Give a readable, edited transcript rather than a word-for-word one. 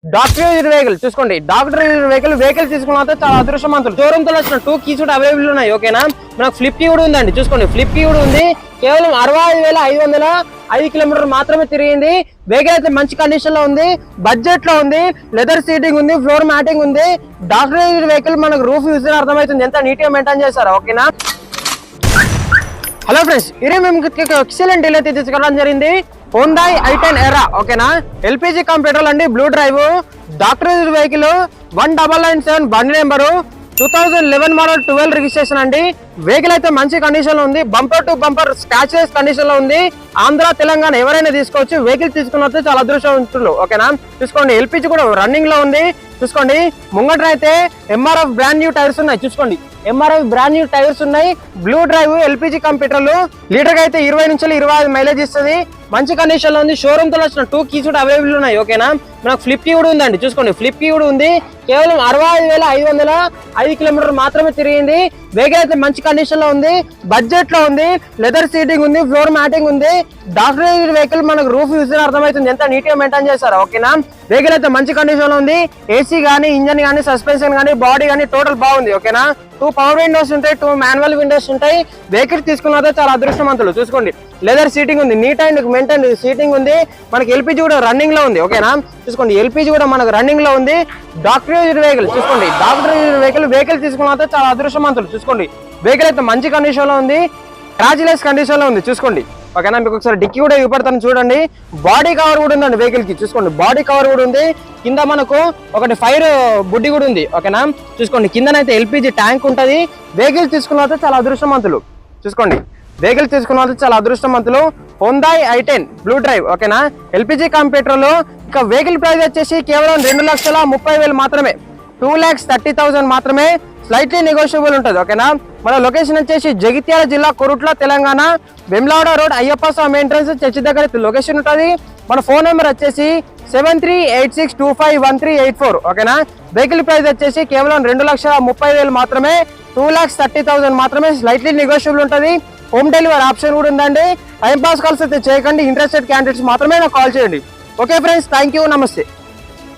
Doctor vehicle చూసుకోండి. Doctor vehicle తీసుకున్న చాలా అదృష్టవంతులు. షోరూమ్ తో వచ్చిన 2 కీస్ కూడా అవైలబుల్ ఉన్నాయి. ఓకేనా, మనకు ఫ్లిప్ కీ కూడా ఉందండి. చూసుకోండి, ఫ్లిప్ కీ కూడా ఉంది. కేవలం 65,505 కిలోమీటర్లు మాత్రమే తిరిగింది. వెహికల్ అయితే మంచి కండిషన్ లో ఉంది, బడ్జెట్ లో ఉంది, లెదర్ సీటింగ్ ఉంది, ఫ్లోర్ మ్యాటింగ్ ఉంది. డాక్టర్ వెహికల్ మనకు రూఫ్ యూజ్ అర్థమవుతుంది ఎంత నీట్ గా మెయింటైన్ చేశారు. ఓకేనా, హలో ఫ్రెండ్స్, ఈరోజు మేము ఎక్సలెంట్ డీల్ అయితే తీసుకోవడం జరిగింది. Hyundai i10 ఎరా. ఓకేనా, ఎల్పిజి కంప్యూటర్ అండి, బ్లూ డ్రైవ్, డాక్టర్ వెహికల్ 1997 బండి నెంబరు, 2011 మోడల్ 12 రిజిస్ట్రేషన్ అండి. వెహికల్ అయితే మంచి కండిషన్ లో ఉంది, bumper to bumper scratches condition లో ఉంది. ఆంధ్ర తెలంగాణ ఎవరైనా తీసుకోవచ్చు. వెహికల్ తీసుకున్న చాలా అదృష్టవంతులు. ఓకేనా, చూసుకోండి, ఎల్పిజి కూడా రన్నింగ్ లో ఉంది. చూసుకోండి, ముంగట అయితే ఎంఆర్ఎఫ్ బ్రాండ్ న్యూ టైర్స్ ఉన్నాయి. చూసుకోండి, ఎంఆర్ఎఫ్ బ్రాండ్ న్యూ టైర్స్ ఉన్నాయి. బ్లూ డ్రైవ్, ఎల్పిజి కంప్యూటర్లు, లీటర్ కి అయితే 20 నుంచి 25 మైలేజ్ ఇస్తుంది. మంచి కండిషన్ లో ఉంది. షోరూమ్ తో వచ్చిన 2 కీస్ కూడా అవైలబుల్ ఉన్నాయి. ఓకేనా, మనకు ఫ్లిప్ కీ కూడా ఉందండి. చూసుకోండి, ఫ్లిప్ కీ కూడా ఉంది. కేవలం 65,505 కిలోమీటర్లు మాత్రమే తిరిగింది. వెహికల్ అయితే మంచి కండిషన్ లో ఉంది, బడ్జెట్ లో ఉంది, లెదర్ సీటింగ్ ఉంది, ఫ్లోర్ మ్యాటింగ్ ఉంది. డాక్టర్ వెహికల్ మనకు రూఫ్ యూజ్ అర్థమవుతుంది ఎంత నీట్ గా మెయింటైన్ చేశారు. ఓకేనా, వెహికల్ అయితే మంచి కండిషన్ లో ఉంది. ఏసీ గానీ, ఇంజన్ గానీ, సస్పెన్షన్ గానీ, బాడీ గానీ టోటల్ బాగుంది. ఓకేనా, 2 పవర్ విండోస్ ఉంటాయి, 2 మాన్యువల్ విండోస్ ఉంటాయి. వెహికల్ తీసుకున్నదే చాలా అదృష్టవంతులు. చూసుకోండి, లెదర్ సీటింగ్ ఉంది, నీట్ అండ్ మెయింటైన్ సీటింగ్ ఉంది. మనకి ఎల్పిజి కూడా రన్నింగ్ లో ఉంది. ఓకేనా, చూసుకోండి, ఎల్పిజి కూడా మనకు రన్నింగ్ లో ఉంది. డాక్టర్ వెహికల్ చూసుకోండి, డాక్టర్ వెహికల్ తీసుకున్న చాలా అదృష్టవంతులు. చూసుకోండి, వెహికల్ అయితే మంచి కండిషన్ లో ఉంది, క్రాచ్లెస్ కండిషన్ లో ఉంది. చూసుకోండి, ఓకేనా, మీకు ఒకసారి డిక్కీ కూడా ఇవ్వబడతాను చూడండి. బాడీ కవర్ కూడా ఉందండి వెహికల్ కి. చూసుకోండి, బాడీ కవర్ కూడా ఉంది. కింద మనకు ఒకటి ఫైర్ బుడ్డి కూడా ఉంది. ఓకేనా, చూసుకోండి, కిందనైతే ఎల్పిజి ట్యాంక్ ఉంటది. వెహికల్ తీసుకున్న చాలా అదృష్టవంతులు. చూసుకోండి, వెహికల్ తీసుకున్న చాలా అదృష్టవంతులు. Hyundai i10 blue drive. ఓకేనా, ఎల్పిజి కంప్యూటర్లో ఇక వెహికల్ ప్రైస్ వచ్చేసి కేవలం 2,30,000 మాత్రమే, 2,30,000 మాత్రమే. స్లైట్లీ నెగోషియబుల్ ఉంటుంది. ఓకేనా, మన లొకేషన్ వచ్చేసి జగిత్యాల జిల్లా, కొరుట్ల, తెలంగాణ, వెమ్లాడ రోడ్, అయ్యప్ప స్వామి ఎంట్రన్స్ చర్చి దగ్గర లొకేషన్ ఉంటుంది. మన ఫోన్ నెంబర్ వచ్చేసి 7386251384. ఓకేనా, వెహికల్ ప్రైస్ వచ్చేసి కేవలం 2,30,000 మాత్రమే, 2,30,000 మాత్రమే. స్లైట్లీ నెగోషియబుల్ ఉంటుంది. హోమ్ డెలివరీ ఆప్షన్ కూడా ఉందండి. టైం పాస్ కాల్స్ అయితే చేయకండి. ఇంట్రెస్టెడ్ క్యాండిడేట్స్ మాత్రమే నాకు కాల్ చేయండి. ఓకే ఫ్రెండ్స్, థ్యాంక్ యూ, నమస్తే.